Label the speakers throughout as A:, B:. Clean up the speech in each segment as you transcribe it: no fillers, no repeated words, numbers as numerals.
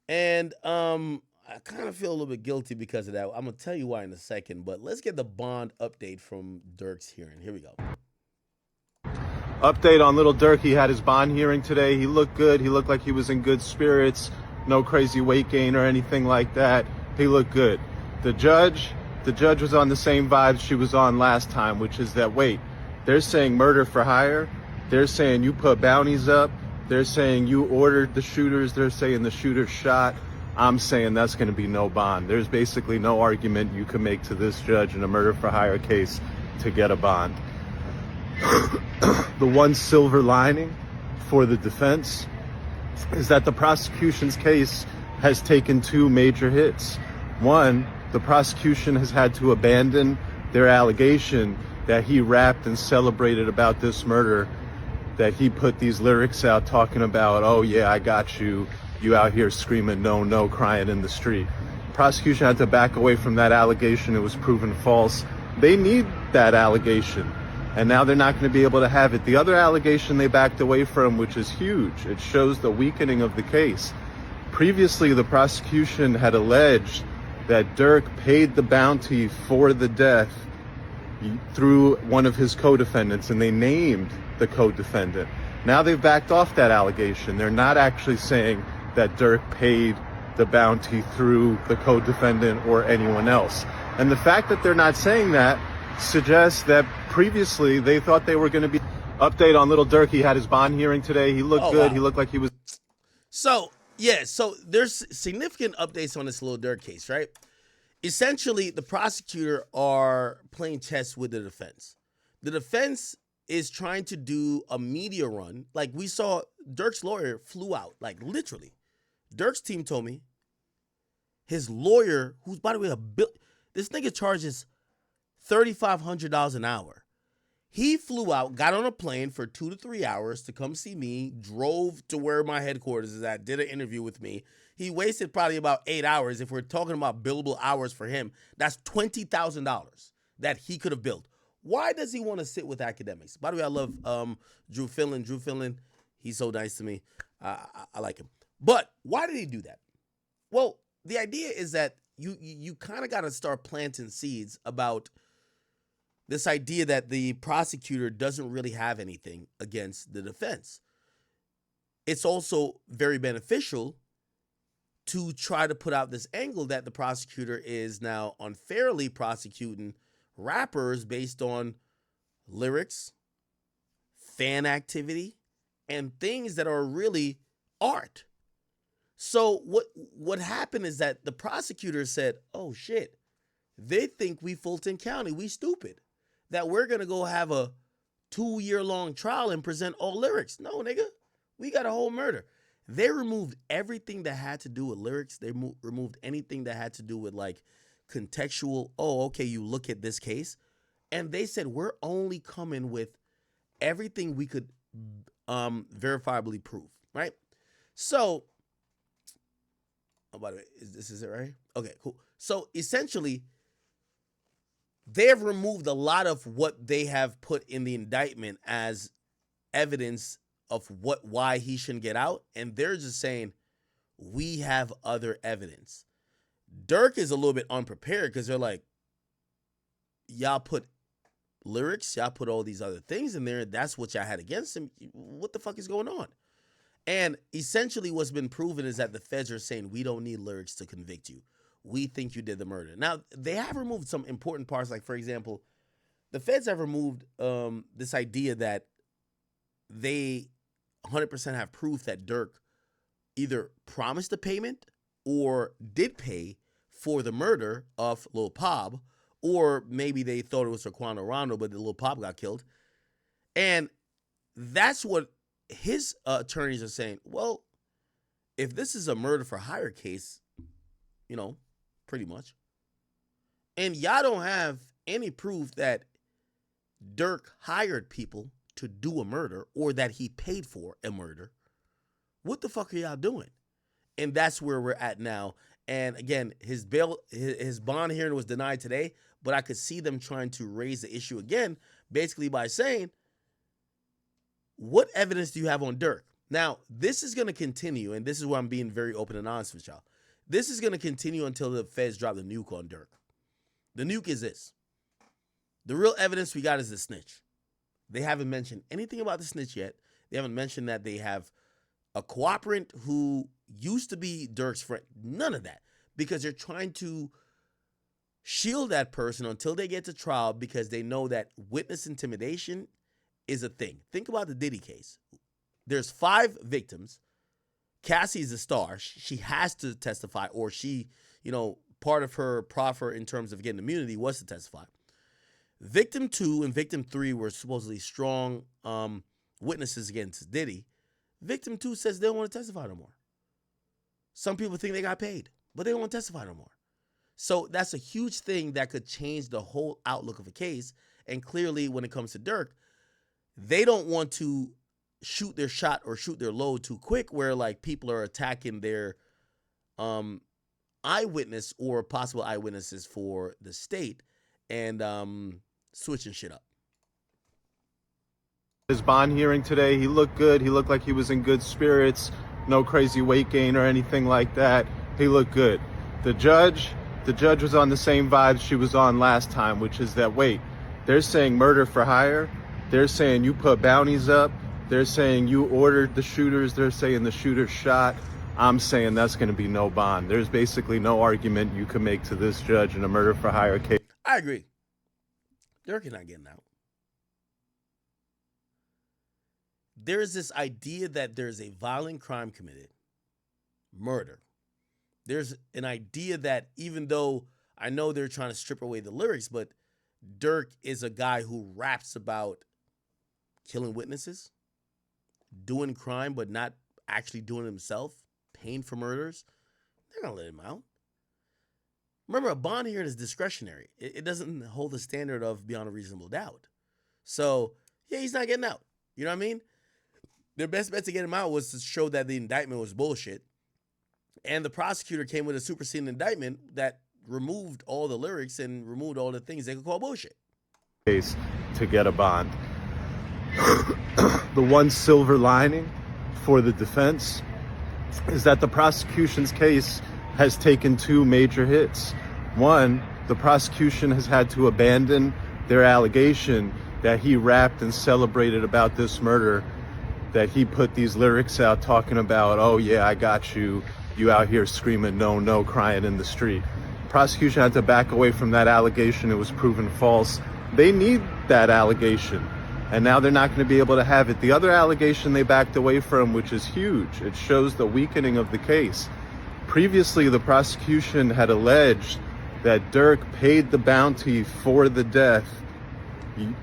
A: And I kind of feel a little bit guilty because of that. I'm gonna tell you why in a second, but let's get the bond update from Durk's hearing. Here we go.
B: Update on Lil Durk. He had his bond hearing today. He looked good. He looked like he was in good spirits. No crazy weight gain or anything like that. He looked good. The judge was on the same vibes she was on last time, which is that, wait, they're saying murder for hire. They're saying you put bounties up. They're saying you ordered the shooters. They're saying the shooters shot. I'm saying that's going to be no bond. There's basically no argument you can make to this judge in a murder for hire case to get a bond. The one silver lining for the defense is that the prosecution's case has taken two major hits. One, the prosecution has had to abandon their allegation that he rapped and celebrated about this murder, that he put these lyrics out talking about, oh yeah, I got you, you out here screaming no, no, crying in the street. Prosecution had to back away from that allegation. It was proven false. They need that allegation, and now they're not going to be able to have it. The other allegation they backed away from, which is huge, it shows the weakening of the case. Previously, the prosecution had alleged that Durk paid the bounty for the death through one of his co-defendants, and they named the co-defendant. Now they've backed off that allegation. They're not actually saying that Durk paid the bounty through the co-defendant or anyone else. And the fact that they're not saying that suggests that previously they thought they were going to be. Update on Lil Durk. He had his bond hearing today. He looked good. Wow. He looked like he was.
A: So there's significant updates on this Lil Durk case, right? Essentially, the prosecutor are playing chess with the defense. The defense is trying to do a media run. Like, we saw Durk's lawyer flew out, like literally. Durk's team told me his lawyer, who's, by the way, this nigga charges $3,500 an hour. He flew out, got on a plane for 2 to 3 hours to come see me, drove to where my headquarters is at, did an interview with me. He wasted probably about 8 hours. If we're talking about billable hours for him, that's $20,000 that he could have billed. Why does he want to sit with Akademiks? By the way, I love Drew Finland. Drew Finland, he's so nice to me. I like him. But why did he do that? Well, the idea is that you kind of got to start planting seeds about this idea that the prosecutor doesn't really have anything against the defense. It's also very beneficial to try to put out this angle that the prosecutor is now unfairly prosecuting rappers based on lyrics, fan activity, and things that are really art. So what happened is that the prosecutor said, oh shit, they think we Fulton County, we stupid, that we're going to go have a 2-year-long trial and present all lyrics. No, nigga, we got a whole murder. They removed everything that had to do with lyrics. They removed anything that had to do with like contextual, oh, okay, you look at this case. And they said, we're only coming with everything we could verifiably prove, right? So, oh, by the way, is it right? Okay, cool. So essentially, they have removed a lot of what they have put in the indictment as evidence of why he shouldn't get out, and they're just saying we have other evidence. Durk is a little bit unprepared because they're like, y'all put lyrics, y'all put all these other things in there, that's what y'all had against him. What the fuck is going on? And essentially what's been proven is that the feds are saying we don't need lyrics to convict you. We think you did the murder. Now, they have removed some important parts, like, for example, the feds have removed this idea that they 100% have proof that Durk either promised a payment or did pay for the murder of Lil Pop, or maybe they thought it was Raquan Rondo, but the Lil Pop got killed. And that's what his attorneys are saying. Well, if this is a murder for hire case, you know, pretty much, and y'all don't have any proof that Durk hired people to do a murder or that he paid for a murder, what the fuck are y'all doing? And that's where we're at now. And again, his bond hearing was denied today, but I could see them trying to raise the issue again, basically by saying, what evidence do you have on Durk? Now, this is going to continue, and this is why I'm being very open and honest with y'all. This is going to continue until the feds drop the nuke on Durk. The nuke is this. The real evidence we got is the snitch. They haven't mentioned anything about the snitch yet. They haven't mentioned that they have a cooperant who used to be Durk's friend. None of that. Because they're trying to shield that person until they get to trial because they know that witness intimidation is a thing. Think about the Diddy case. There's 5 victims. Cassie's the star. She has to testify, or she, part of her proffer in terms of getting immunity was to testify. Victim 2 and victim 3 were supposedly strong witnesses against Diddy. Victim 2 says they don't want to testify no more. Some people think they got paid, but they don't want to testify no more. So that's a huge thing that could change the whole outlook of a case. And clearly, when it comes to Durk, they don't want to shoot their shot or shoot their load too quick, where like people are attacking their eyewitness or possible eyewitnesses for the state and switching shit up.
B: His bond hearing today, he looked good. He looked like he was in good spirits. No crazy weight gain or anything like that. He looked good. The judge was on the same vibes she was on last time, which is that, wait, they're saying murder for hire. They're saying you put bounties up. They're saying you ordered the shooters. They're saying the shooters shot. I'm saying that's going to be no bond. There's basically no argument you can make to this judge in a murder for hire case.
A: I agree. Durk is not getting out. There is this idea that there's a violent crime committed, murder. There's an idea that even though I know they're trying to strip away the lyrics, but Durk is a guy who raps about killing witnesses, doing crime, but not actually doing it himself, paying for murders. They're going to let him out. Remember, a bond hearing is discretionary. It doesn't hold the standard of beyond a reasonable doubt. So, yeah, he's not getting out. You know what I mean? Their best bet to get him out was to show that the indictment was bullshit. And the prosecutor came with a superseding indictment that removed all the lyrics and removed all the things they could call bullshit.
B: Case to get a bond. The one silver lining for the defense is that the prosecution's case has taken 2 major hits. One, the prosecution has had to abandon their allegation that he rapped and celebrated about this murder, that he put these lyrics out talking about, oh yeah, I got you, you out here screaming no, no, crying in the street. The prosecution had to back away from that allegation. It was proven false. They need that allegation, and now they're not going to be able to have it. The other allegation they backed away from, which is huge, it shows the weakening of the case. Previously, the prosecution had alleged that Durk paid the bounty for the death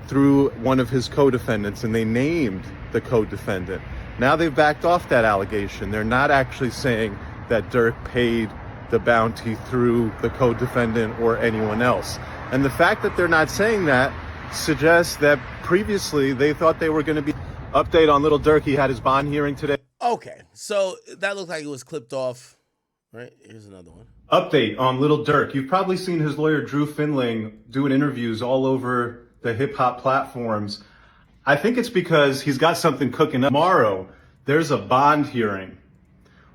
B: through one of his co-defendants, and they named the co-defendant. Now they've backed off that allegation. They're not actually saying that Durk paid the bounty through the co-defendant or anyone else. And the fact that they're not saying that suggests that previously they thought they were going to be... Update on Lil Durk, he had his bond hearing today.
A: Okay, so that looked like it was clipped off. Right, here's another one.
B: Update on Lil Durk. You've probably seen his lawyer Drew Finling doing interviews all over the hip-hop platforms. I think it's because he's got something cooking up. Tomorrow, there's a bond hearing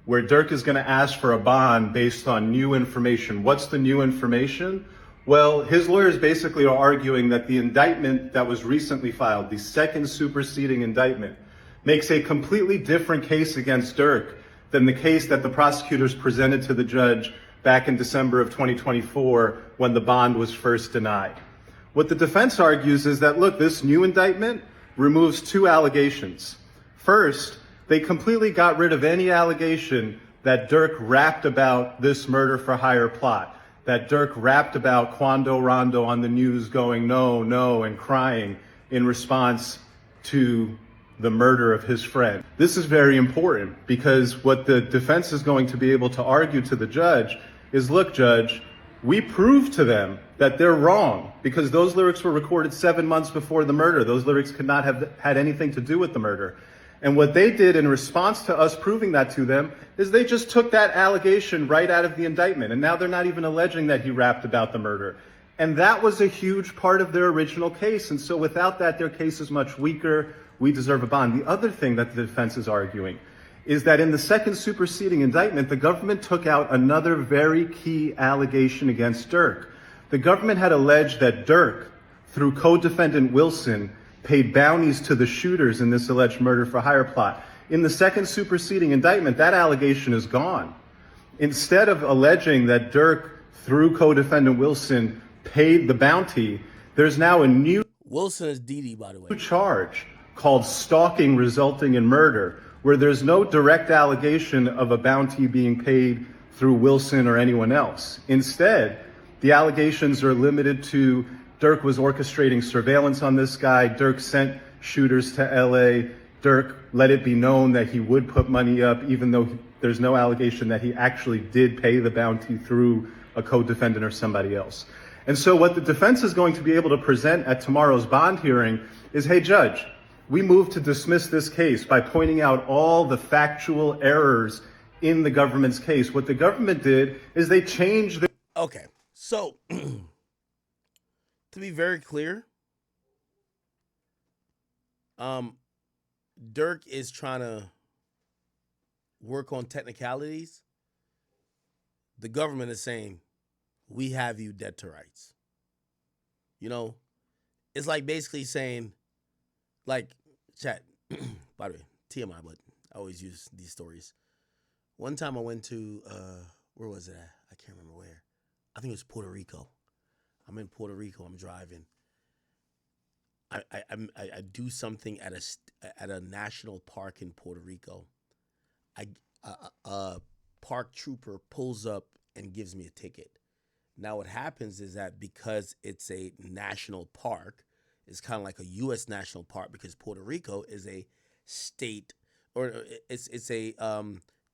B: where Durk is going to ask for a bond based on new information. What's the new information? Well, his lawyers basically are arguing that the indictment that was recently filed, the second superseding indictment, makes a completely different case against Durk than the case that the prosecutors presented to the judge back in December of 2024 when the bond was first denied. What the defense argues is that, look, this new indictment removes 2 allegations. First, they completely got rid of any allegation that Durk rapped about this murder for hire plot, that Durk rapped about Quando Rondo on the news going no, no, and crying in response to the murder of his friend. This is very important because what the defense is going to be able to argue to the judge is, look, judge, we proved to them that they're wrong because those lyrics were recorded 7 months before the murder. Those lyrics could not have had anything to do with the murder. And what they did in response to us proving that to them is they just took that allegation right out of the indictment. And now they're not even alleging that he rapped about the murder. And that was a huge part of their original case. And so without that, their case is much weaker. We deserve a bond. The other thing that the defense is arguing is that in the second superseding indictment, the government took out another very key allegation against Durk. The government had alleged that Durk, through co-defendant Wilson, paid bounties to the shooters in this alleged murder for hire plot. In the second superseding indictment, that allegation is gone. Instead of alleging that Durk, through co-defendant Wilson, paid the bounty, there's now a new
A: Wilson is Didi, by the way.
B: charge called stalking resulting in murder, where there's no direct allegation of a bounty being paid through Wilson or anyone else. Instead, the allegations are limited to Durk was orchestrating surveillance on this guy, Durk sent shooters to LA, Durk let it be known that he would put money up, even though there's no allegation that he actually did pay the bounty through a co-defendant or somebody else. And so what the defense is going to be able to present at tomorrow's bond hearing is, hey, judge, we moved to dismiss this case by pointing out all the factual errors in the government's case. What the government did is they changed the...
A: Okay, so to be very clear, Durk is trying to work on technicalities. The government is saying, we have you dead to rights. You know, it's like basically saying, like, chat, by the way, TMI, but I always use these stories. One time I went to, where was it at? I can't remember where. I think it was Puerto Rico. I'm in Puerto Rico, I'm driving. I do something at a national park in Puerto Rico. A park trooper pulls up and gives me a ticket. Now what happens is that because it's a national park, it's kind of like a U.S. national park because Puerto Rico is a state, or it's a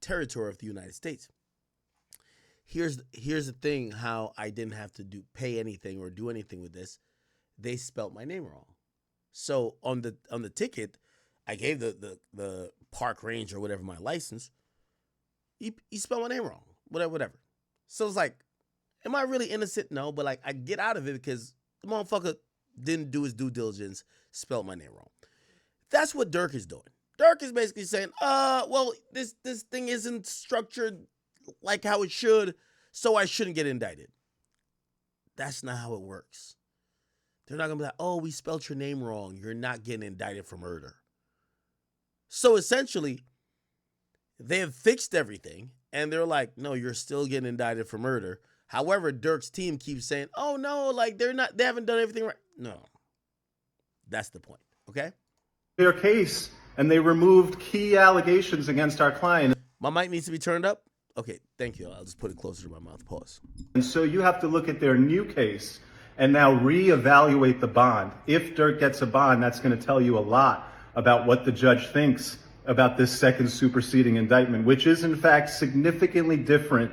A: territory of the United States. Here's the thing: how I didn't have to pay anything or do anything with this. They spelt my name wrong. So on the ticket, I gave the park ranger or whatever my license. He spelled my name wrong. Whatever. So it's like, am I really innocent? No, but like I get out of it because the motherfucker didn't do his due diligence, spelled my name wrong. That's what Durk is doing. Durk is basically saying, well, this thing isn't structured like how it should, so I shouldn't get indicted. That's not how it works. They're not gonna be like, oh, we spelled your name wrong. You're not getting indicted for murder. So essentially, they have fixed everything, and they're like, no, you're still getting indicted for murder. However, Durk's team keeps saying, oh no, like they haven't done everything right. No. That's the point, okay?
B: Their case, and they removed key allegations against our client.
A: My mic needs to be turned up. Okay, thank you. I'll just put it closer to my mouth. Pause.
B: And so you have to look at their new case and now reevaluate the bond. If Durk gets a bond, that's going to tell you a lot about what the judge thinks about this second superseding indictment, which is in fact significantly different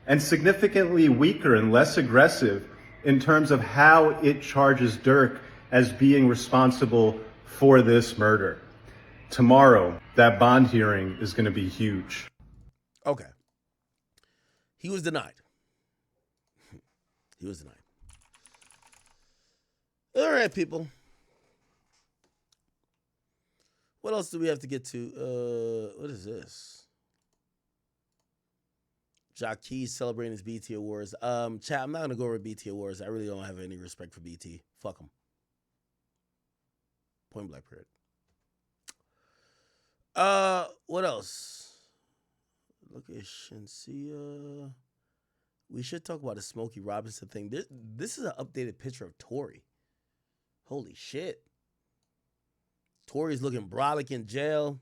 B: and significantly weaker and less aggressive in terms of how it charges Durk as being responsible for this murder. Tomorrow, that bond hearing is going to be huge.
A: Okay. He was denied. He was denied. All right, people. What else do we have to get to? What is this? Jacques celebrating his BT Awards. Chat, I'm not going to go over BT Awards. I really don't have any respect for BT. Fuck them. Point blank period. What else? Look at Shinsia. We should talk about the Smokey Robinson thing. This is an updated picture of Tory. Holy shit. Tory's looking brolic in jail.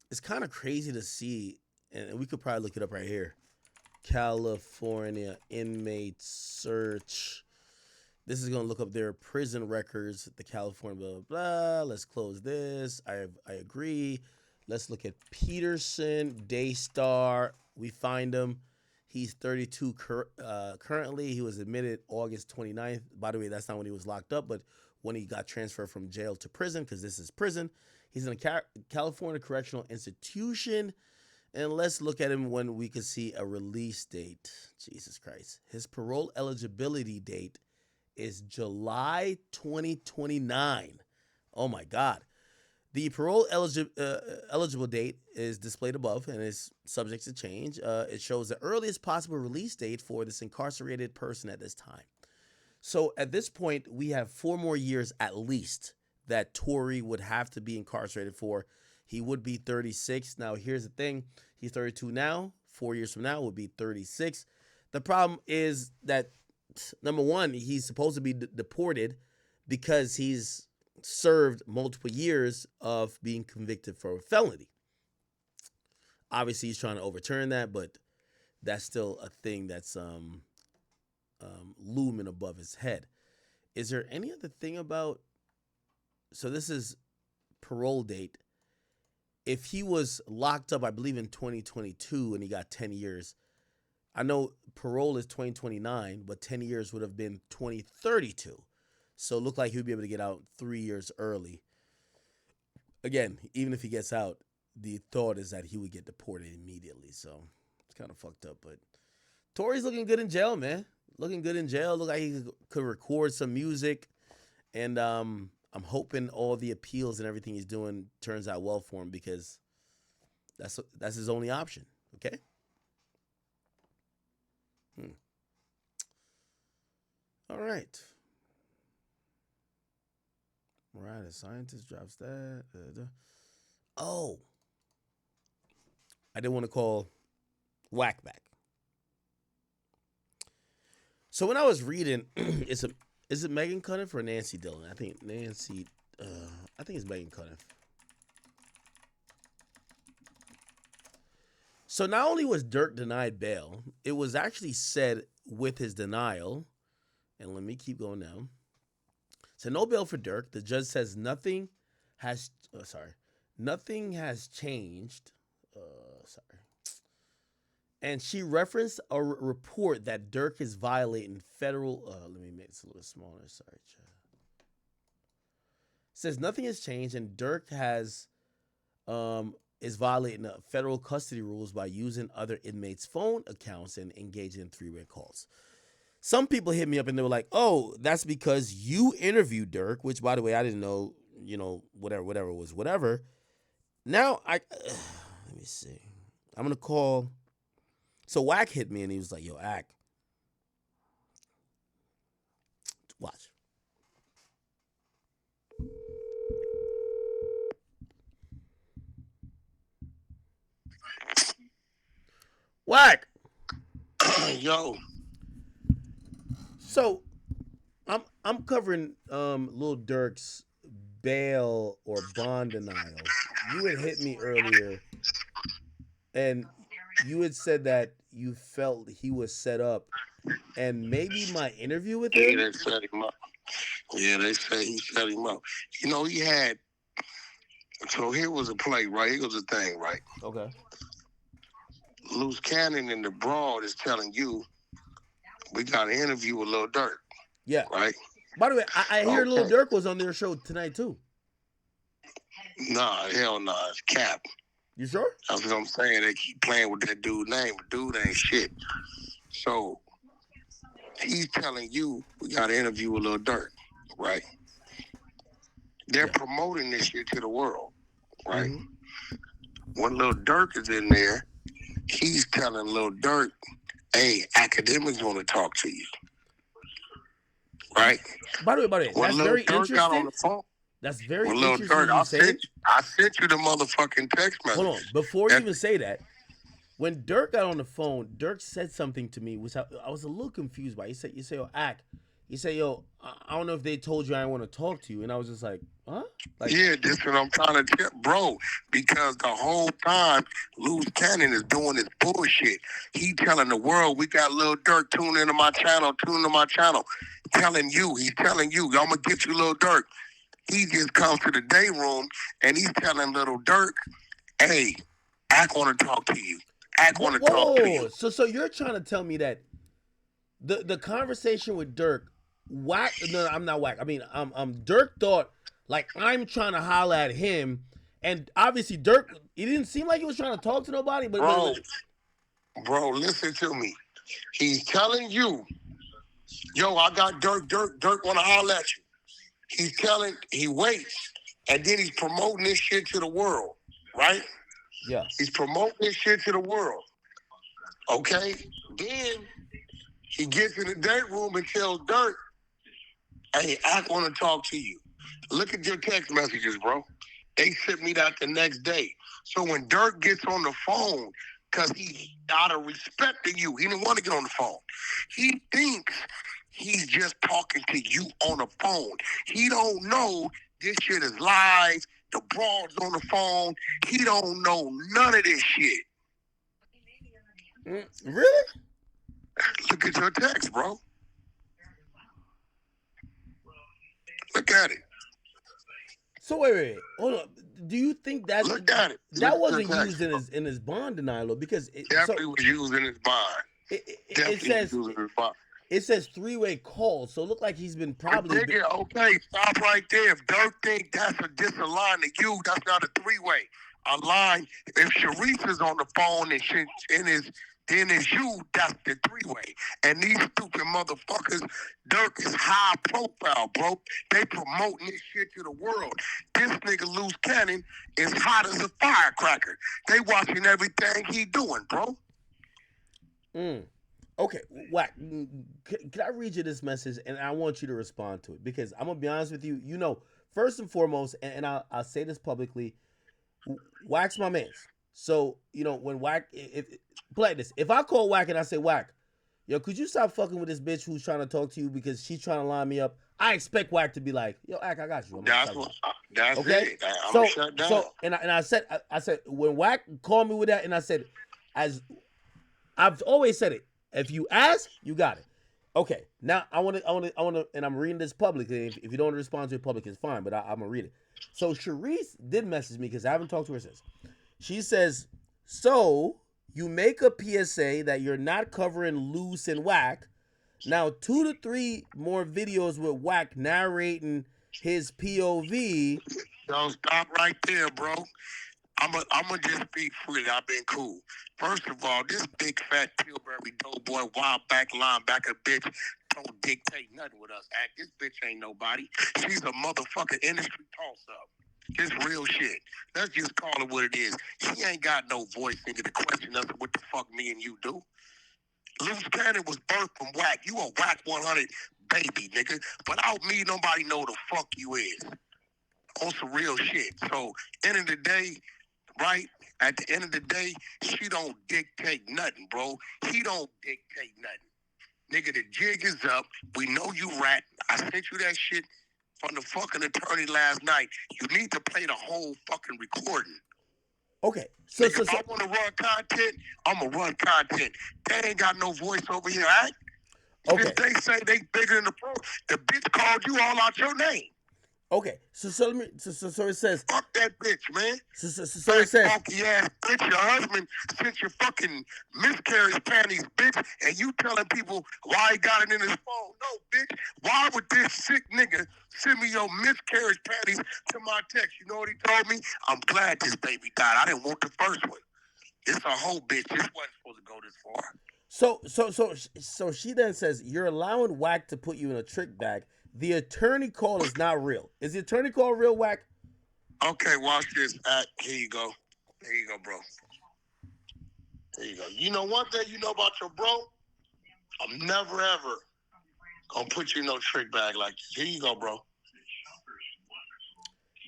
A: It's kind of crazy to see, and we could probably look it up right here. California inmate search. This is going to look up their prison records, the California blah, blah, blah. Let's close this. I agree. Let's look at Peterson, Daystar. We find him. He's 32 currently. He was admitted August 29th. By the way, that's not when he was locked up, but when he got transferred from jail to prison, because this is prison. He's in a California Correctional Institution. And let's look at him when we could see a release date. Jesus Christ. His parole eligibility date is July 2029. Oh, my God. The eligible date is displayed above and is subject to change. It shows the earliest possible release date for this incarcerated person at this time. So at this point, we have 4 more years at least that Tory would have to be incarcerated for. He would be 36. Now, here's the thing. He's 32 now. 4 years from now would be 36. The problem is that, number one, he's supposed to be deported because he's served multiple years of being convicted for a felony. Obviously, he's trying to overturn that, but that's still a thing that's looming above his head. Is there any other thing about? So this is parole date. If he was locked up, I believe in 2022, and he got 10 years. I know parole is 2029, but 10 years would have been 2032. So it looked like he would be able to get out 3 years early. Again, even if he gets out, the thought is that he would get deported immediately. So it's kind of fucked up. But Tory's looking good in jail, man. Looking good in jail. Look like he could record some music. And I'm hoping all the appeals and everything he's doing turns out well for him, because that's his only option. Okay? All right. Right, a scientist drops that. Oh, I didn't want to call Wack back. So when I was reading, is it Megan Cuniff or Nancy Dillon? I think Nancy. I think it's Megan Cuniff. So not only was Durk denied bail, it was actually said with his denial, and let me keep going now. So no bail for Durk. The judge says nothing has changed. And she referenced a report that Durk is violating federal. Let me make this a little smaller. Sorry, says nothing has changed, and Durk is violating federal custody rules by using other inmates' phone accounts and engaging in 3-way calls. Some people hit me up and they were like, "Oh, that's because you interviewed Durk," which, by the way, I didn't know. Whatever was whatever. Now let me see. I'm gonna call. So Wack hit me and he was like, "Yo, Ak, watch." Wack.
C: Yo.
A: So I'm covering Lil Durk's bail or bond denial. You had hit me earlier, and you had said that you felt he was set up, and maybe my interview with him.
C: Yeah, they set him up. Yeah, they say he set him up. You know, he had. So here was a play, right? Here was a thing, right?
A: Okay.
C: Loose Cannon in the Broad is telling you we got an interview with Lil Durk.
A: Yeah.
C: Right?
A: By the way, I hear Lil Durk was on their show tonight too.
C: Nah, hell nah. It's cap.
A: You sure?
C: That's what I'm saying. They keep playing with that dude's name, but dude ain't shit. So he's telling you we got an interview with Lil Durk, right? They're promoting this shit to the world, right? Mm-hmm. When Lil Durk is in there, he's telling Lil Durk, "Hey, Akademiks want to talk to you." Right?
A: By the way,
C: when
A: that's
C: Lil
A: very
C: Durk
A: interesting.
C: Got on the phone,
A: that's very
C: when Lil
A: interesting.
C: Durk, I sent you the motherfucking text message.
A: Hold on. Before you even say that, when Durk got on the phone, Durk said something to me, which I was a little confused by. He said, "Yo, Ak." He said, "Yo, I don't know if they told you I want to talk to you," and I was just like, "Huh?" Like,
C: yeah, this is what I'm trying to tell, bro. Because the whole time, Loose Cannon is doing this bullshit. He telling the world, "We got Lil Durk, tune into my channel, Telling you, he's telling you, "I'm gonna get you Lil Durk." He just comes to the day room and he's telling Lil Durk, "Hey, Ak want to talk to you. Ak want to talk to you."
A: So you're trying to tell me that the conversation with Durk, Wack? No, I'm not Wack. I mean, Durk thought like I'm trying to holler at him, and obviously Durk, he didn't seem like he was trying to talk to nobody. But
C: bro, listen to me. He's telling you, "Yo, I got Durk want to holler at you." He waits And then he's promoting this shit to the world, right?
A: Yeah.
C: He's promoting this shit to the world. Okay? Then he gets in the dirt room and tells Durk, hey, I want to talk to you. Look at your text messages, bro. They sent me that the next day. So when Durk gets on the phone, because he, out of respect to you, he didn't want to get on the phone. He thinks he's just talking to you on the phone. He don't know this shit is live. The broad's on the phone. He don't know none of this shit.
A: Really?
C: Look at your text, bro. Look at it.
A: So wait, hold on. Do you think that
C: Look at it.
A: that
C: Look
A: wasn't
C: at the
A: used
C: text,
A: in his bond denial because it
C: definitely was used in his bond.
A: it says
C: was used in his bond.
A: it says three-way call, so it looked like he's been probably.
C: Nigga, okay, stop right there. If Durk think that's a line to you, that's not a three-way. A line. If Sharice is on the phone and shit, then it's you, that's the three-way. And these stupid motherfuckers, Durk is high profile, bro. They promoting this shit to the world. This nigga Loose Cannon is hot as a firecracker. They watching everything he doing, bro.
A: Okay, Wack, can I read you this message and I want you to respond to it because I'm gonna be honest with you. You know, first and foremost, and I'll say this publicly, Wack's my man. So you know when Wack, like this, if I call Wack and I say Wack, yo, could you stop fucking with this bitch who's trying to talk to you because she's trying to line me up? I expect Wack to be like, yo, Wack, I got you.
C: That's
A: okay?
C: it. I'm gonna shut down.
A: So and I said when Wack called me with that, and I said, as I've always said it. If you ask, you got it. Okay, now I want to, and I'm reading this publicly. If you don't respond to it public, it's fine, but I'm gonna read it. So Sharice did message me because I haven't talked to her since. She says, so you make a PSA that you're not covering Loose and Wack. Now 2 to 3 more videos with Wack narrating his POV.
C: Don't stop right there, bro. I'm gonna just speak freely. I've been cool. First of all, this big fat Pillsbury doughboy, wild back linebacker bitch don't dictate nothing with us. Act, this bitch ain't nobody. She's a motherfucking industry toss-up. It's real shit. Let's just call it what it is. She ain't got no voice, nigga, to question us what the fuck me and you do. Loose Cannon was birthed from Wack. You a Wack 100 baby, nigga. Without me, nobody know the fuck you is. On some real shit. So, end of the day, right? At the end of the day, she don't dictate nothing, bro. He don't dictate nothing. Nigga, the jig is up. We know you rat. I sent you that shit from the fucking attorney last night. You need to play the whole fucking recording.
A: Okay.
C: So if I want to run content, I'm going to run content. They ain't got no voice over here, right?
A: Okay.
C: If they say they bigger than the pro, the bitch called you all out your name.
A: Okay, so it says.
C: Fuck that bitch, man.
A: So it says.
C: Funky ass bitch, your husband sent your fucking miscarriage panties, bitch, and you telling people why he got it in his phone. No, bitch. Why would this sick nigga send me your miscarriage panties to my text? You know what he told me? I'm glad this baby died. I didn't want the first one. It's a whole bitch. This wasn't supposed to go this far.
A: So she then says you're allowing Wack to put you in a trick bag. The attorney call is not real. Is the attorney call real, Wack?
C: Okay, watch this. Here you go. Here you go, bro. There you go. You know one thing you know about your bro? I'm never, ever going to put you in no trick bag like this. Here you go, bro.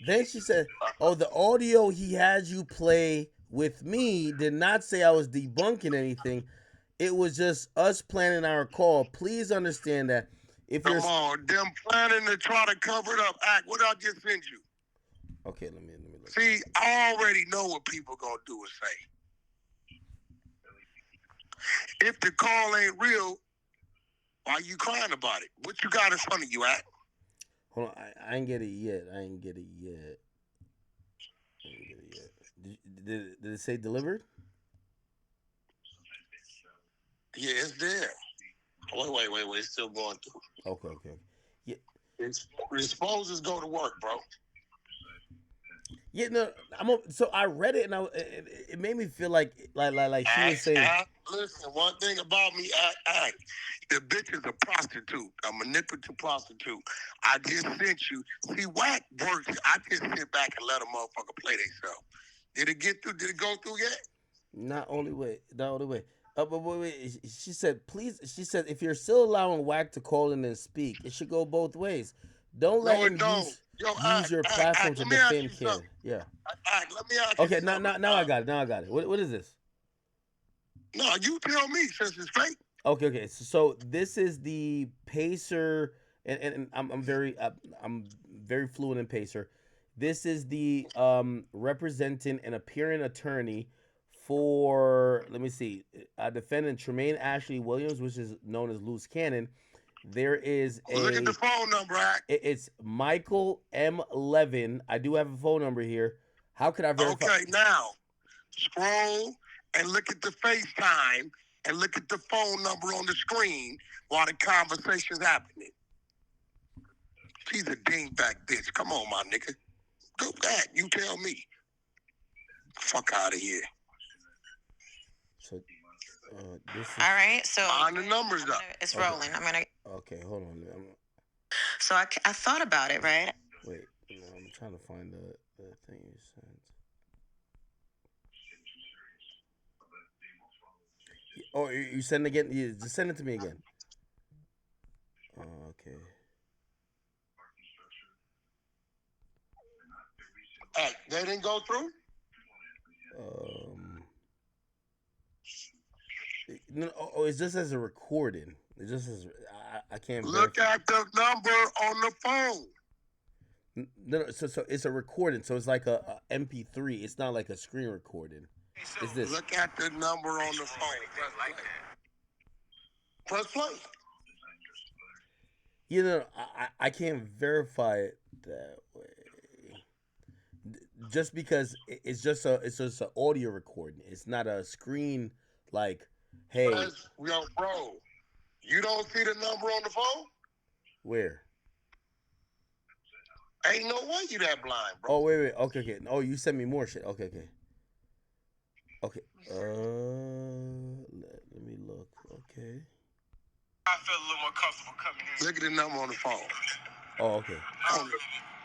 A: Then she said, oh, the audio he had you play with me did not say I was debunking anything. It was just us planning our call. Please understand that. If
C: Come on, them planning to try to cover it up. Act, what I just sent you?
A: Okay, let me look.
C: See, I already know what people gonna do and say. If the call ain't real, why you crying about it? What you got in front of you, Act?
A: Hold on, I ain't get it yet. Did it say delivered?
C: Yeah, it's there. Wait. It's still going through.
A: Okay. Yeah.
C: Exposes go to work, bro.
A: Yeah, no, so I read it and it made me feel like she was saying.
C: Listen, one thing about me, the bitch is a prostitute, a manipulative prostitute. I just sent you. See, Wack works. I just sit back and let a motherfucker play themselves. Did it get through? Did it go through yet?
A: Not only way, not only way. But wait. She said, please. She said, if you're still allowing Wack to call in and speak, it should go both ways. Don't let
C: No,
A: him
C: it don't. Yo,
A: use your platform to
C: let me ask
A: defend
C: you
A: Cannon.
C: something.
A: Yeah.
C: Let me ask
A: Okay.
C: you something.
A: Now I got it. Now I got it. What is this?
C: No, you tell me since it's fake.
A: Okay. So this is the Pacer, and I'm very fluent in Pacer. This is the representing an appearing attorney for, let me see, defendant Tremaine Ashley Williams, which is known as Loose Cannon. There is
C: Look at the phone number,
A: it's Michael M. Levin. I do have a phone number here. How could I verify?
C: Okay, now scroll and look at the FaceTime and look at the phone number on the screen while the conversation's happening. She's a dingback bitch. Come on, my nigga. Do that. You tell me. Fuck out of here.
A: So, this is...
D: All right, so
C: on the numbers up.
D: It's rolling. I'm gonna.
A: Okay, hold on.
D: So I thought about it, right?
A: Wait, I'm trying to find the thing you sent. Oh, you send it again? You just send it to me again. Okay.
C: Hey, they didn't go through?
A: No, it's just as a recording. It just as I can't
C: look at the number on the phone.
A: No, so it's a recording. So it's like a MP3. It's not like a screen recording. It's this.
C: Look at the number on the phone. Press play.
A: You know, I can't verify it that way. Just because it's just an audio recording. It's not a screen like, hey.
C: Yo, bro, you don't see the number on the phone?
A: Where?
C: Ain't no way you that blind, bro.
A: Oh, wait. Okay. Oh, you sent me more shit. Okay. Okay. Let me look. Okay.
C: I feel a little more comfortable coming in. Look at the number on the phone.
A: Oh, okay.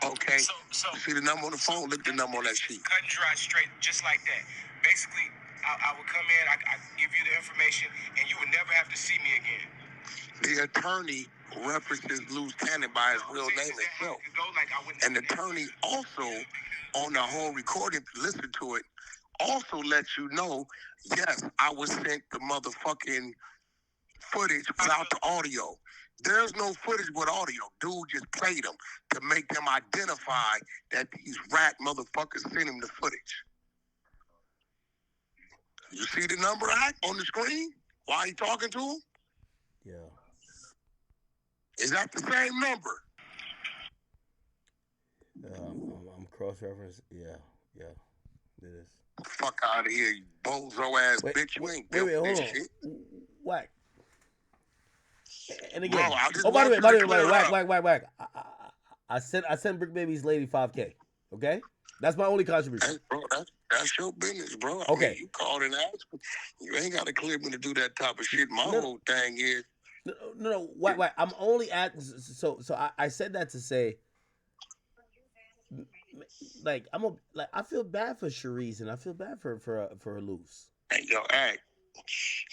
C: Okay. So see the number on the phone? Look at the number on that sheet.
E: Cut and dry, straight, just like that. Basically, I would come in, I give you the information, and you would never have to see me again.
C: The attorney references Loose Cannon by his real name itself. And the attorney also, on the whole recording, listen to it, also lets you know, yes, I was sent the motherfucking footage without the audio. There's no footage with audio. Dude just played them to make them identify that these rat motherfuckers sent him the footage. You see the number on the screen while he talking to him?
A: Yeah.
C: Is that the same number?
A: I'm cross-referenced. Yeah, it is.
C: Fuck out of here, you bozo ass bitch. You ain't built this shit.
A: Whack. And again,
C: bro, by the way,
A: Wack. I sent Brick Baby's lady $5K. Okay, that's my only contribution.
C: Hey, bro, that's your business, bro.
A: Okay,
C: I mean, you called and asked me. You ain't got to clear me to do that type of shit. My whole thing is.
A: No, Wack. I'm only at so I said that to say, like I feel bad for Sharice and I feel bad for her loose.
C: Hey, yo,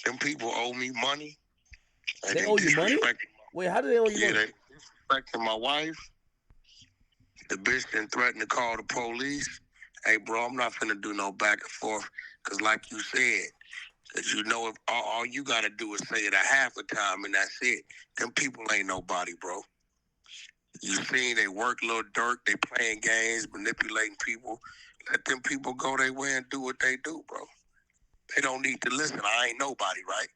C: them people owe me money.
A: They owe you money? Wait, how do they owe you money?
C: They disrespecting my wife. The bitch didn't threaten to call the police. Hey, bro, I'm not finna do no back and forth. Because like you said, because you know if all you got to do is say it a half a time and that's it. Them people ain't nobody, bro. You seen they work Lil Durk. They playing games, manipulating people. Let them people go their way and do what they do, bro. They don't need to listen. I ain't nobody, right?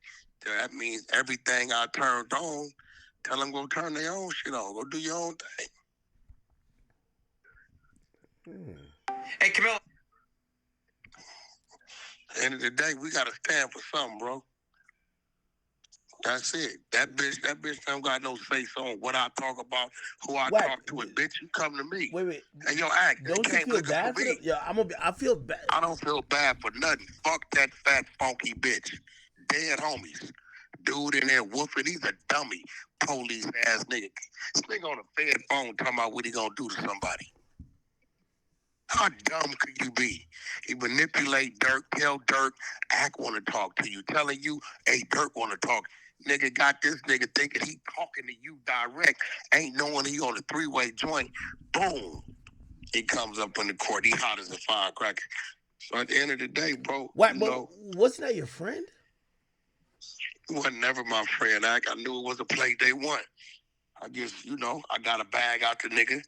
C: So that means everything I turned on, tell them go turn their own shit on. Go do your own thing.
E: Hey, Camille.
C: At the end of the day, we got to stand for something, bro. That's it. That bitch don't got no say so on what I talk about, who I
A: Wack,
C: talk to. And bitch, you come to me.
A: wait.
C: And yo, act. They
A: Don't you
C: came
A: feel
C: looking
A: bad
C: for
A: for
C: me.
A: them? Yeah, I feel bad.
C: I don't feel bad for nothing. Fuck that fat funky bitch. Dead homies. Dude in there woofing. He's a dummy. Police ass nigga. This nigga on a fed phone talking about what he gonna do to somebody. How dumb could you be? He manipulate Durk, tell Durk, Act want to talk to you, telling you, hey, Durk want to talk. Nigga got this nigga thinking he talking to you direct, ain't knowing he on a three-way joint. Boom. He comes up in the court. He hot as a firecracker. So at the end of the day, bro,
A: Wack,
C: you
A: but
C: know,
A: wasn't that your friend?
C: he wasn't never my friend. I knew it was a play day one. I just, I got a bag out the nigga.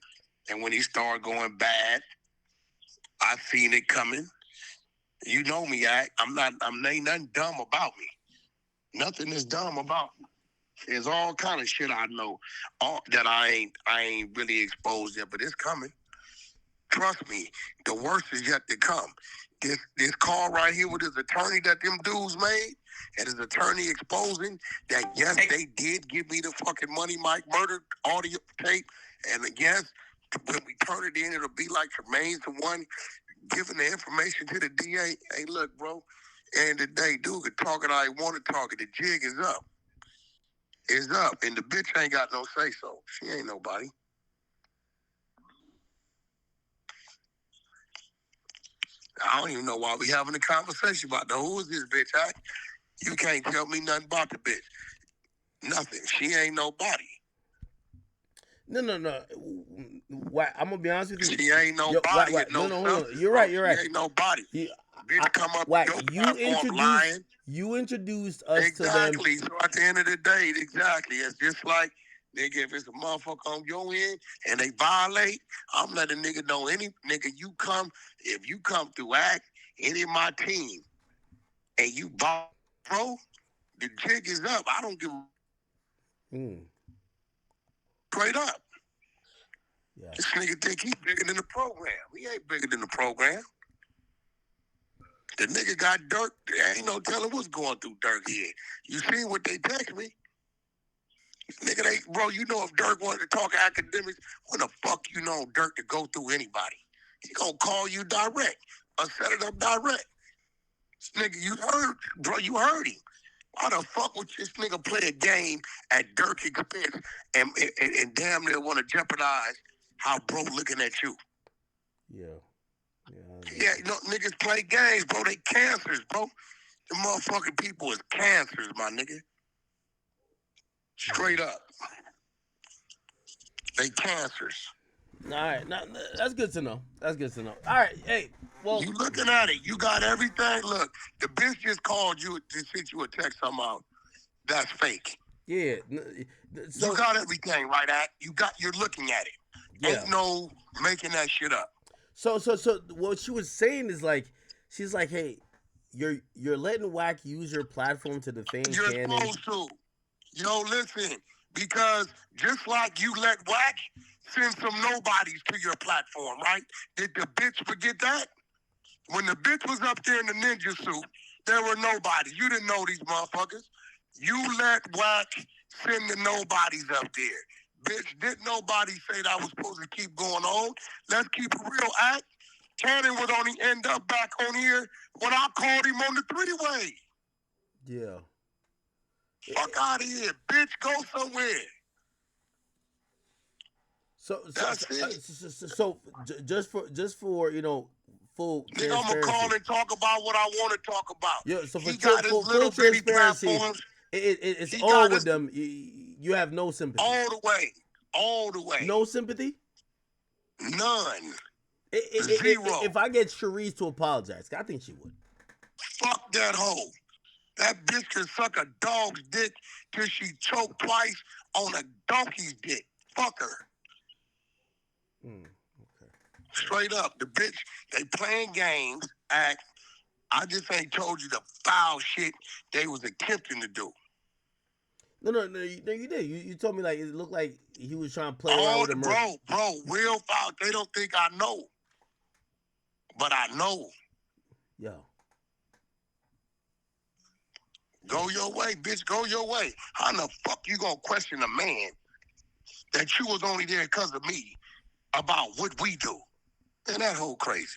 C: And when he started going bad, I seen it coming. You know me, ain't nothing dumb about me. Nothing is dumb about me. There's all kind of shit I know that I ain't really exposed yet, but it's coming. Trust me, the worst is yet to come. This call right here with his attorney that them dudes made, and his attorney exposing that yes, they did give me the fucking Money Mike murder audio tape, and yes, when we turn it in, it'll be like Jermaine's the one giving the information to the DA. Hey, look, bro, and the day, dude could talk it how he want to talk it. The jig is up. It's up, and the bitch ain't got no say so. She ain't nobody. I don't even know why we having a conversation about the who is this bitch? You can't tell me nothing about the bitch. Nothing. She ain't nobody.
A: No. Wack, I'm gonna be honest with you.
C: She ain't nobody.
A: Wack,
C: no,
A: hold on. You're right.
C: She ain't nobody. Bitch, come up
A: Wack,
C: with your platform lying.
A: You introduced us to them.
C: Exactly. So at the end of the day, exactly. It's just like, nigga, if it's a motherfucker on your end and they violate, I'm letting a nigga know nigga, if you come through Act, any of my team, and you bro, the jig is up. I don't give straight up.
A: Yeah.
C: This nigga think he's bigger than the program. He ain't bigger than the program. The nigga got Durk. There ain't no telling what's going through Durk here. You seen what they text me? Nigga, bro, you know if Durk wanted to talk academics, when the fuck you know Durk to go through anybody? He gonna call you direct or set it up direct. This nigga, you heard him. Why the fuck would this nigga play a game at Durk's expense and damn near want to jeopardize how bro looking at you? Yeah, niggas play games, bro. They cancers, bro. The motherfucking people is cancers, my nigga. Straight up. They cancers.
A: All right, that's good to know. All right, hey, well,
C: you looking at it, you got everything. Look, the bitch just called you to send you a text somehow. That's fake.
A: Yeah. So
C: you got everything, right? You're looking at it.
A: Yeah.
C: Ain't no making that shit up.
A: So what she was saying is like, she's like, hey, you're letting Wack use your platform to defame
C: You're
A: Cannon.
C: supposed to. Yo, listen, because just like you let Wack send some nobodies to your platform, right? Did the bitch forget that? When the bitch was up there in the ninja suit, there were nobodies. You didn't know these motherfuckers. You let Wack send the nobodies up there. Bitch, didn't nobody say that was supposed to keep going on? Let's keep it real, Act. Cannon would only end up back on here when I called him on the three-way.
A: Yeah.
C: Fuck out of here, bitch. Go somewhere.
A: So just for full
C: Nigga, I'm
A: transparency.
C: gonna call and talk about what I want to talk about.
A: Yeah. So for
C: he got his little bitty
A: transparency,
C: platforms.
A: It's all with them. You have no sympathy.
C: All the way.
A: No sympathy.
C: None.
A: Zero. If I get Cherise to apologize, I think she would.
C: Fuck that hoe. That bitch can suck a dog's dick till she choked twice on a donkey's dick. Fuck her.
A: Okay.
C: Straight up. The bitch, they playing games. Act. I just ain't told you the foul shit they was attempting to do.
A: No, you did. You told me like it looked like he was trying to play around with a murder.
C: Bro, real foul. They don't think I know. But I know.
A: Yo.
C: Go your way, bitch. Go your way. How the fuck you gonna question a man that you was only there because of me about what we do? And that whole crazy.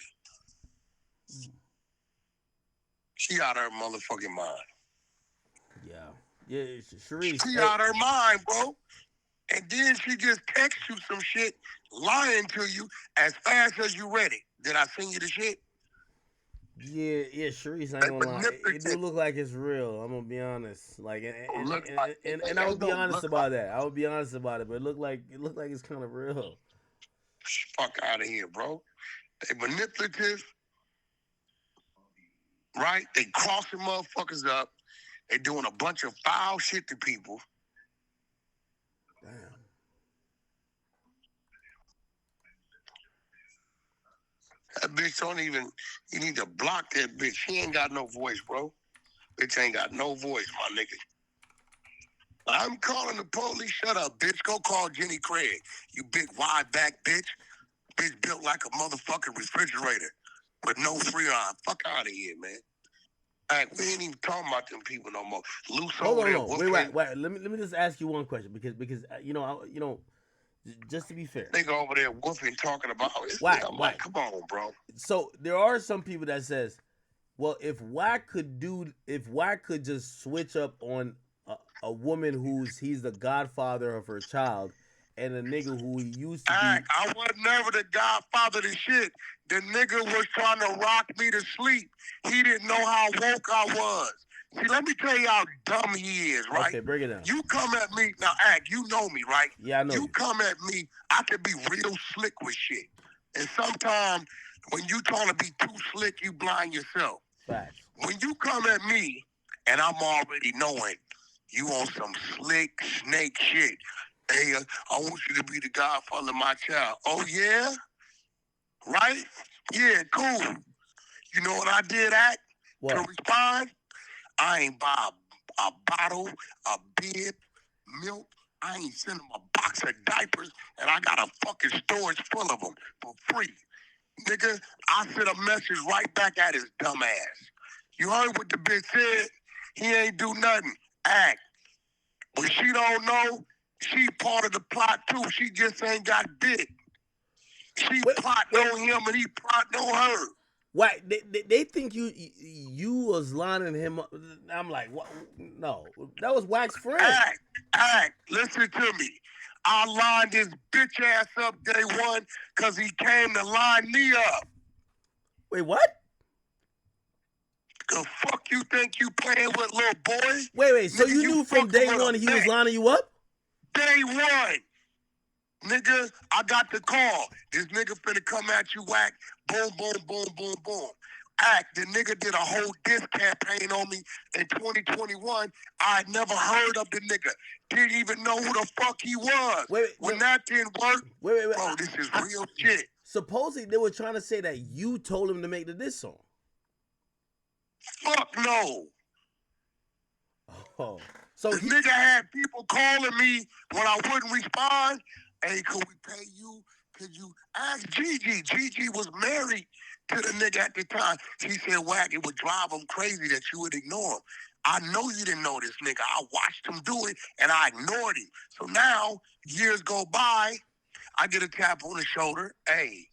C: She out of her motherfucking mind.
A: Yeah, Sharice.
C: She out of her mind, bro. And then she just text you some shit, lying to you as fast as you read it. Did I send you the shit?
A: Yeah, Sharice, I ain't gonna lie. It do look like it's real. I'm gonna be honest. Like, and I would be honest about that. I would be honest about it, but it looked like it's kind of real.
C: Fuck out of here, bro. They manipulative, right? They crossing motherfuckers up. They doing a bunch of foul shit to people.
A: Damn.
C: That bitch don't even, you need to block that bitch. She ain't got no voice, bro. Bitch ain't got no voice, my nigga. I'm calling the police. Shut up, bitch. Go call Jenny Craig. You big wide back bitch. Bitch built like a motherfucking refrigerator with no freon. Fuck out of here, man. All right, we ain't even talking about them people no more. Loose over there.
A: Hold on. Wait. Let me just ask you one question because just to be fair,
C: nigga over there whooping talking about it.
A: Wack.
C: Like, come on, bro.
A: So there are some people that says, well, if Wack could just switch up on a woman he's the godfather of her child, and a nigga who he used to be.
C: I was never the godfather of shit. The nigga was trying to rock me to sleep. He didn't know how woke I was. See, let me tell you how dumb he is, right?
A: Okay, break it down.
C: You come at me, now, you know me, right?
A: Yeah, I know
C: you. Come at me, I can be real slick with shit. And sometimes when you trying to be too slick, you blind yourself.
A: Facts.
C: When you come at me, and I'm already knowing you on some slick snake shit. Hey, I want you to be the godfather of my child. Oh, yeah? Right? Yeah, cool. You know what I did at?
A: What?
C: To respond? I ain't buy a bottle, a bib, milk. I ain't send them a box of diapers, and I got a fucking storage full of them for free. Nigga, I sent a message right back at his dumb ass. You heard what the bitch said? He ain't do nothing. Act. When she don't know, she part of the plot too. She just ain't got dick. She plotting on him and he plotting on her.
A: Why they think you was lining him up? I'm like, what? No, that was Wack's friend.
C: Act. Listen to me. I lined his bitch ass up day one because he came to line me up.
A: Wait, what?
C: The fuck you think you playing with, little boy?
A: Wait. So you knew from day one he was lining you up?
C: Day one. Nigga, I got the call. This nigga finna come at you, Wack. Boom, boom, boom, boom, boom. Act, the nigga did a whole diss campaign on me in 2021. I never heard of the nigga. Didn't even know who the fuck he was. When that didn't work,
A: wait.
C: Bro, this is real shit.
A: Supposedly they were trying to say that you told him to make the diss song.
C: Fuck no.
A: Oh. So
C: the nigga had people calling me when I wouldn't respond. Hey, could we pay you? Could you ask Gigi? Gigi was married to the nigga at the time. She said, Wack, it would drive him crazy that you would ignore him. I know you didn't know this nigga. I watched him do it, and I ignored him. So now, years go by, I get a tap on the shoulder. Hey,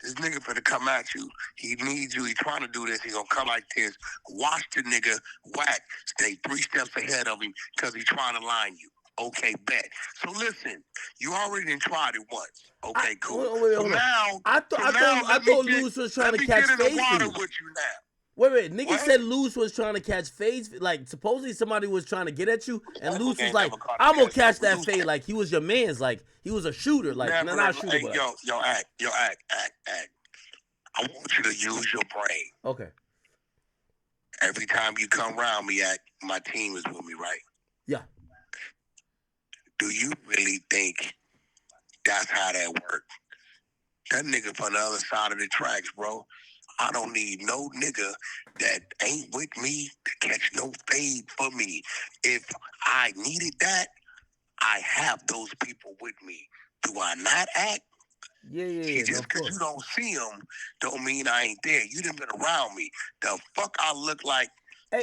C: this nigga finna come at you. He needs you. He trying to do this. He gonna come like this. Watch the nigga Wack stay 3 steps ahead of him because he trying to line you. Okay, bet. So listen, you already done tried it once. Okay, cool.
A: Hold on.
C: Now,
A: I thought Luz was trying to catch Fades for you.
C: With you now.
A: Wait. Nigga said Luz was trying to catch Fades. Like, supposedly somebody was trying to get at you, and Luz was like, I'm gonna catch that Fade. Like, he was your man's. Like, he was a shooter. Like, not a shooter.
C: Hey, yo, act. I want you to use your brain.
A: Okay.
C: Every time you come around me, Act, my team is with me, right?
A: Yeah.
C: Do you really think that's how that works? That nigga from the other side of the tracks, bro. I don't need no nigga that ain't with me to catch no fade for me. If I needed that, I have those people with me. Do I not act?
A: Yeah.
C: Just because you don't see them don't mean I ain't there. You done been around me. The fuck I look like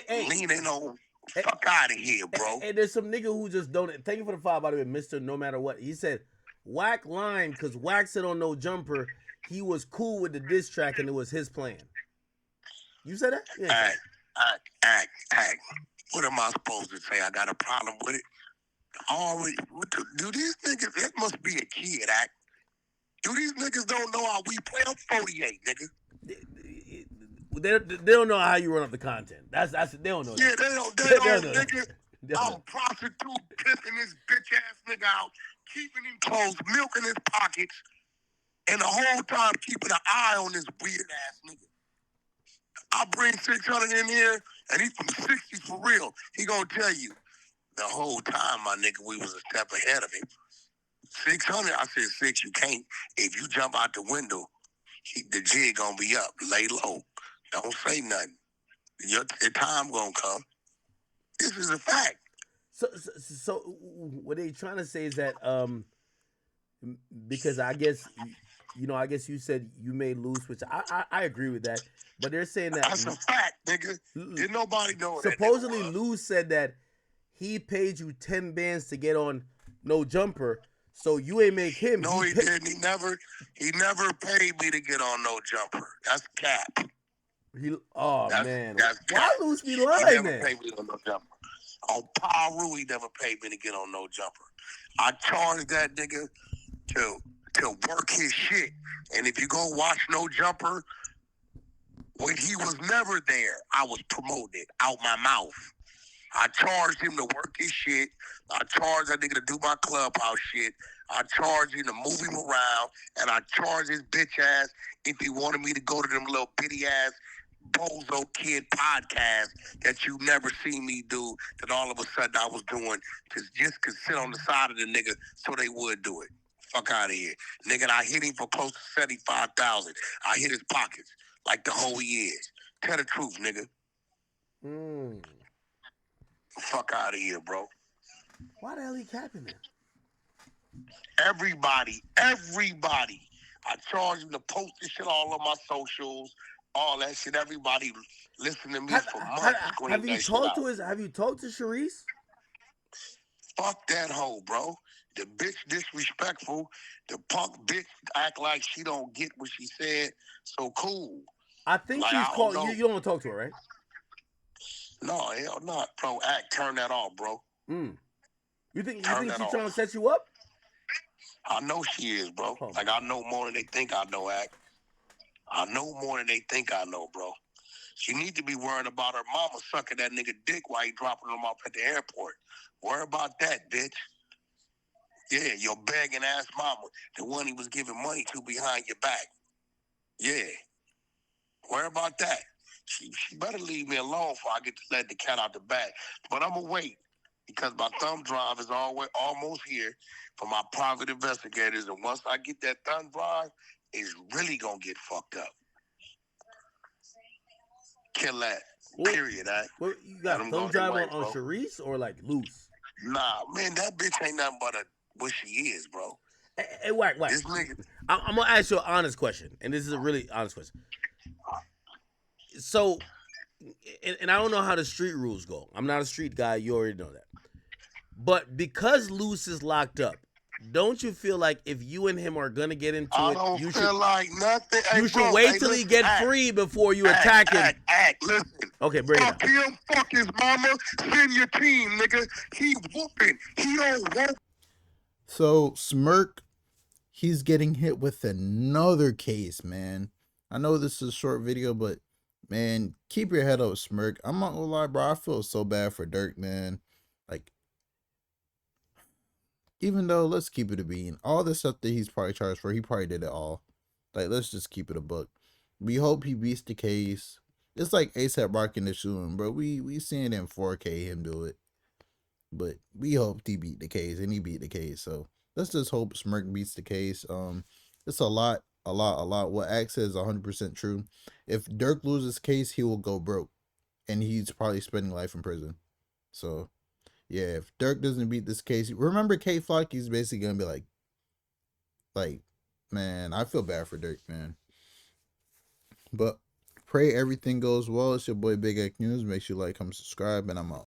C: leaning on Fuck out of here, bro.
A: And there's some nigga who just don't. Thank you for the follow, by the way, Mr. No Matter What. He said, Wack line, because Wack said on No Jumper, he was cool with the diss track and it was his plan. You said that? Yeah.
C: Act. What am I supposed to say? I got a problem with it. Already, do these niggas, that must be a kid, Act. Do these niggas don't know how we play? I'm 48, nigga.
A: They don't know how you run up the content. That's they don't know.
C: Yeah,
A: that.
C: they don't, nigga. I'm prostitute pissing this bitch ass nigga out, keeping him close, milking his pockets, and the whole time keeping an eye on this weird ass nigga. I bring 600 in here, and he's from 60s for real. He gonna tell you the whole time, my nigga, we was a step ahead of him. 600, I said 6. You can't. If you jump out the window, the jig gonna be up. Lay low. Don't say nothing. Your time gonna come. This is a fact.
A: So what they trying to say is that because I guess I guess you said you made loose, which I agree with that, but they're saying that
C: that's a fact, nigga. Did nobody know that?
A: Supposedly, Lou said that he paid you 10 bands to get on No Jumper, so you ain't make him.
C: No, he didn't. He never paid me to get on No Jumper. That's cap.
A: Man.
C: That's
A: why Lose be lying,
C: he never
A: man?
C: paid me on No Jumper. On Paru, he never paid me to get on No Jumper. I charged that nigga to work his shit. And if you go watch No Jumper, when he was never there, I was promoted out my mouth. I charged him to work his shit. I charged that nigga to do my clubhouse shit. I charged him to move him around. And I charged his bitch ass if he wanted me to go to them little bitty ass bozo kid podcast that you never seen me do, that all of a sudden I was doing to just could sit on the side of the nigga so they would do it. Fuck out of here. Nigga, I hit him for close to 75,000. I hit his pockets like the hoe he is. Tell the truth, nigga. Fuck out of here, bro.
A: Why the hell he capping it?
C: Everybody. I charged him to post this shit all on my socials, all that shit. Everybody listen to me for months.
A: Have you talked to Sharice?
C: Fuck that hoe, bro. The bitch disrespectful. The punk bitch act like she don't get what she said. So cool.
A: I think she's called. You don't talk to her, right?
C: No, hell not, bro. Act, turn that off, bro.
A: You think she's trying to set you up?
C: I know she is, bro. Like, I know more than they think I know, Act. I know more than they think I know, bro. She need to be worrying about her mama sucking that nigga dick while he dropping him off at the airport. Worry about that, bitch. Yeah, your begging ass mama, the one he was giving money to behind your back. Yeah. Worry about that. She better leave me alone before I get to let the cat out the bag. But I'm going to wait because my thumb drive is almost here for my private investigators. And once I get that thumb drive, it's really going to get fucked up. Kill that. Period.
A: You got thumb drive on Sharice or like loose?
C: Nah, man, that bitch ain't nothing but what she is, bro.
A: Hey, Wack.
C: This nigga.
A: I'm going to ask you an honest question. And this is a really honest question. So, and I don't know how the street rules go. I'm not a street guy. You already know that. But because Luce is locked up, don't you feel like if you and him are going to get into it, you should
C: like nothing.
A: You should wait till he get free before you attack him.
C: Listen.
A: Okay, bring it up.
C: Fuck him, fuck his mama, send your team, nigga. He whooping. He don't whoop.
F: So, Smirk, he's getting hit with another case, man. I know this is a short video, but man, keep your head up, Smirk. I'm not gonna lie, bro. I feel so bad for Durk, man. Like, even though, let's keep it a bean. All the stuff that he's probably charged for, he probably did it all. Like, let's just keep it a book. We hope he beats the case. It's like ASAP Rocky in the shooting, bro. We seeing in 4K him do it. But we hope he beat the case, and he beat the case. So let's just hope Smirk beats the case. It's a lot. What Axe says is 100% true. If Durk loses case, he will go broke, and he's probably spending life in prison. So, yeah, if Durk doesn't beat this case, remember K Flock, he's basically gonna be like, man, I feel bad for Durk, man. But pray everything goes well. It's your boy Big X News. Make sure you like, comment, subscribe, and I'm out.